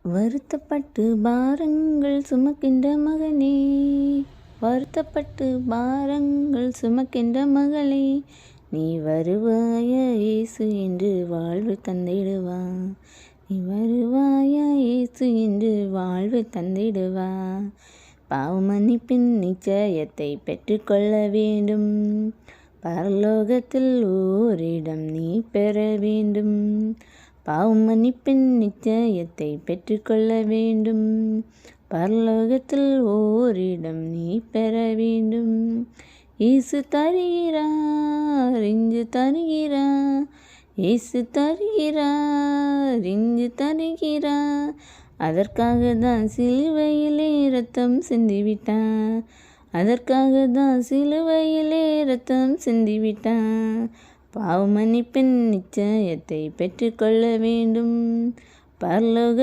வருத்தப்பட்டு பாரங்கள் சுமக்கின்ற மகனே, வருத்தப்பட்டு பாரங்கள் சுமக்கின்ற மகளே, நீ வருவாயா இயேசு என்று வாழ்வு தந்திடுவா. நீ வருவாயா இயேசு என்று வாழ்வு தந்திடுவா. பாவ மன்னிப்பின் நிச்சயத்தை பெற்றுக்கொள்ள வேண்டும். பரலோகத்தில் ஓரிடம் நீ பெற வேண்டும். பாவ மன்னிப்பின் நிச்சயத்தை பெற்றுக்கொள்ள வேண்டும். பரலோகத்தில் ஓரிடம் நீ பெற வேண்டும். இயேசு தருகிறார், இன்று தருகிறார். இயேசு தருகிறார், இன்று தருகிறார். அதற்காக தான் சிலுவையிலே இரத்தம் சிந்திவிட்டான். அதற்காக தான் சிலுவையிலே இரத்தம் சிந்திவிட்டான். பாவ மன்னிப்பின் நிச்சயத்தை பெற்றுக்கொள்ள வேண்டும். பரலோக